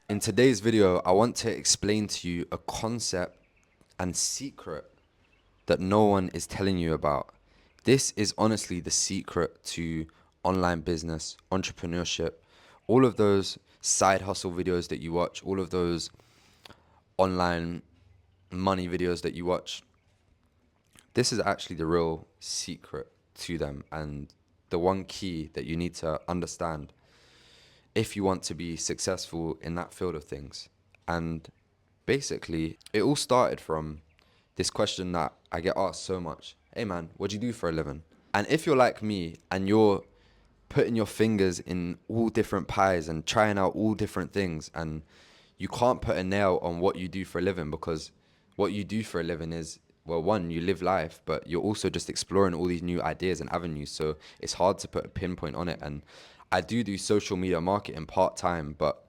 In today's video, I want to explain to you a concept and secret that no one is telling you about. This is honestly the secret to online business, entrepreneurship, all of those side hustle videos that you watch, all of those online money videos that you watch. This is actually the real secret to them and the one key that you need to understand if you want to be successful in that field of things. And basically, it all started from this question that I get asked so much. Hey man, what do you do for a living? And if you're like me and you're putting your fingers in all different pies and trying out all different things, and you can't put a nail on what you do for a living, because what you do for a living is, well, one, you live life, but you're also just exploring all these new ideas and avenues. So it's hard to put a pinpoint on it. And I do social media marketing part time, but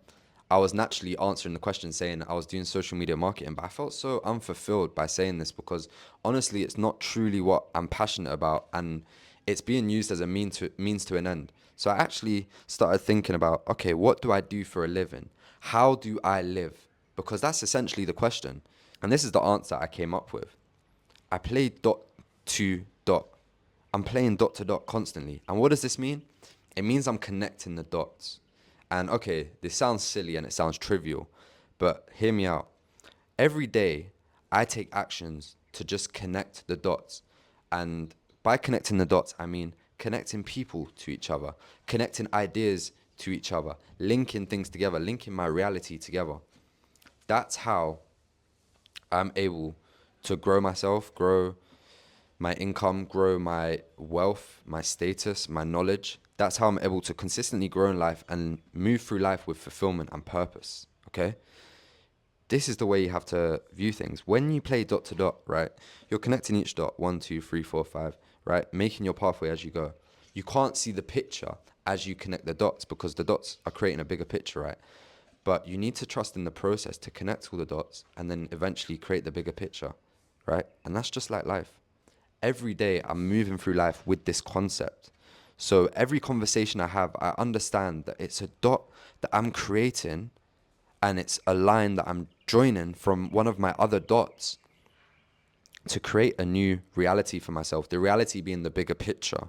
I was naturally answering the question saying I was doing social media marketing, but I felt so unfulfilled by saying this because honestly, it's not truly what I'm passionate about, and it's being used as a means to an end. So I actually started thinking about, okay, what do I do for a living? How do I live? Because that's essentially the question. And this is the answer I came up with. I play dot to dot. I'm playing dot to dot constantly. And what does this mean? It means I'm connecting the dots. And okay, this sounds silly and it sounds trivial, but hear me out. Every day, I take actions to just connect the dots. And by connecting the dots, I mean connecting people to each other, connecting ideas to each other, linking things together, linking my reality together. That's how I'm able to grow myself, grow my income, grow my wealth, my status, my knowledge. That's how I'm able to consistently grow in life and move through life with fulfillment and purpose. Okay? This is the way you have to view things. When you play dot to dot, right, you're connecting each dot, one, two, three, four, five, right, making your pathway as you go. You can't see the picture as you connect the dots because the dots are creating a bigger picture, right? But you need to trust in the process to connect all the dots and then eventually create the bigger picture, right? And that's just like life. Every day I'm moving through life with this concept. So every conversation I have, I understand that it's a dot that I'm creating and it's a line that I'm joining from one of my other dots to create a new reality for myself, the reality being the bigger picture.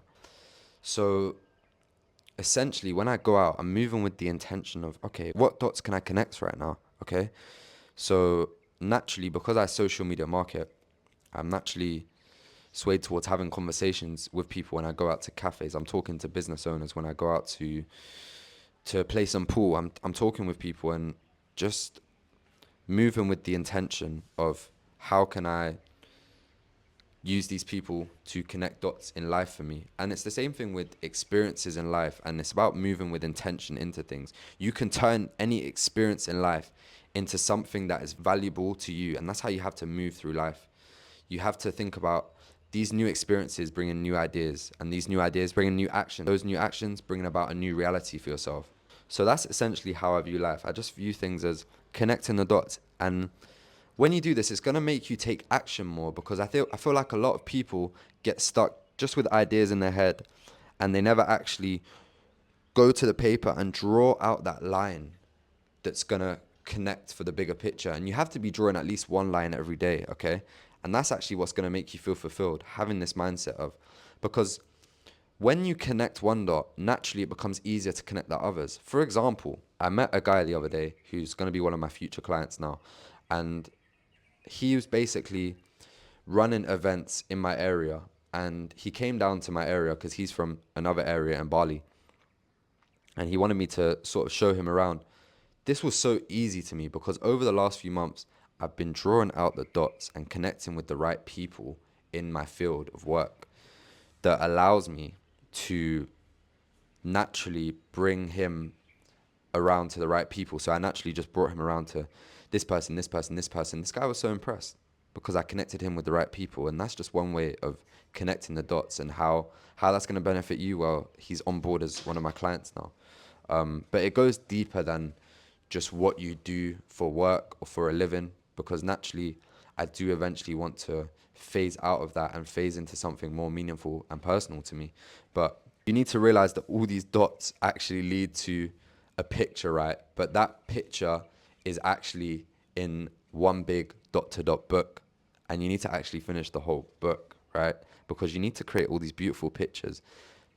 So essentially, when I go out, I'm moving with the intention of, okay, what dots can I connect right now? Okay. So naturally, because I social media market, I'm naturally swayed towards having conversations with people when I go out to cafes. I'm talking to business owners when I go out to play some pool. I'm talking with people and just moving with the intention of how can I use these people to connect dots in life for me. And it's the same thing with experiences in life, and it's about moving with intention into things. You can turn any experience in life into something that is valuable to you, and that's how you have to move through life. You have to think about these new experiences bringing new ideas, and these new ideas bringing new action, those new actions bringing about a new reality for yourself. So that's essentially how I view life. I just view things as connecting the dots. And when you do this, it's going to make you take action more, because I feel like a lot of people get stuck just with ideas in their head and they never actually go to the paper and draw out that line that's going to connect for the bigger picture. And you have to be drawing at least one line every day, okay? And that's actually what's going to make you feel fulfilled, having this mindset of, because when you connect one dot, naturally it becomes easier to connect the others. For example, I met a guy the other day who's going to be one of my future clients now. And he was basically running events in my area. And he came down to my area because he's from another area in Bali. And he wanted me to sort of show him around. This was so easy to me because over the last few months, I've been drawing out the dots and connecting with the right people in my field of work that allows me to naturally bring him around to the right people. So I naturally just brought him around to this person, this person, this person. This guy was so impressed because I connected him with the right people. And that's just one way of connecting the dots, and how that's going to benefit you. Well, he's on board as one of my clients now. But it goes deeper than just what you do for work or for a living, because naturally I do eventually want to phase out of that and phase into something more meaningful and personal to me. But you need to realize that all these dots actually lead to a picture, right? But that picture is actually in one big dot to dot book, and you need to actually finish the whole book, right? Because you need to create all these beautiful pictures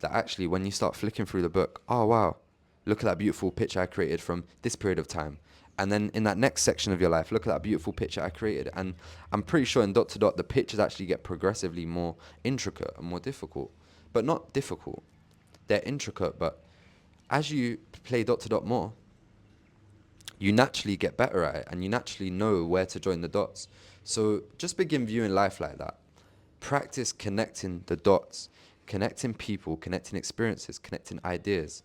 that actually, when you start flicking through the book, oh wow, look at that beautiful picture I created from this period of time. And then in that next section of your life, look at that beautiful picture I created. And I'm pretty sure in dot to dot, the pictures actually get progressively more intricate and more difficult. But not difficult. They're intricate, but as you play dot to dot more, you naturally get better at it and you naturally know where to join the dots. So just begin viewing life like that. Practice connecting the dots, connecting people, connecting experiences, connecting ideas.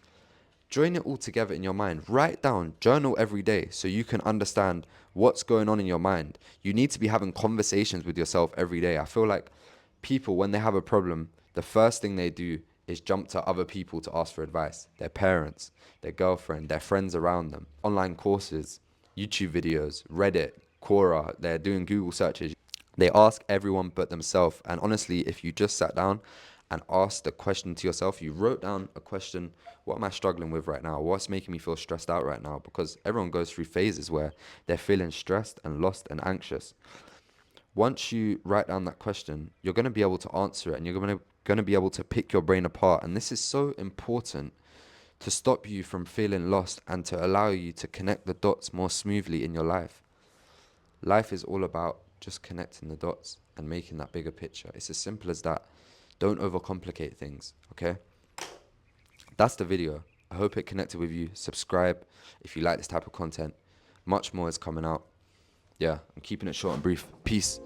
Join it all together in your mind. Write down, journal every day so you can understand what's going on in your mind. You need to be having conversations with yourself every day. I feel like people, when they have a problem, the first thing they do is jump to other people to ask for advice. Their parents, their girlfriend, their friends around them, online courses, YouTube videos, Reddit, Quora, they're doing Google searches. They ask everyone but themselves. And honestly, if you just sat down and asked the question to yourself, you wrote down a question: what am I struggling with right now? What's making me feel stressed out right now? Because everyone goes through phases where they're feeling stressed and lost and anxious. Once you write down that question, you're going to be able to answer it, and you're going to be able to pick your brain apart. And this is so important to stop you from feeling lost and to allow you to connect the dots more smoothly in your life. Life is all about just connecting the dots and making that bigger picture. It's as simple as that. Don't overcomplicate things, okay? That's the video. I hope it connected with you. Subscribe if you like this type of content. Much more is coming out. Yeah, I'm keeping it short and brief. Peace.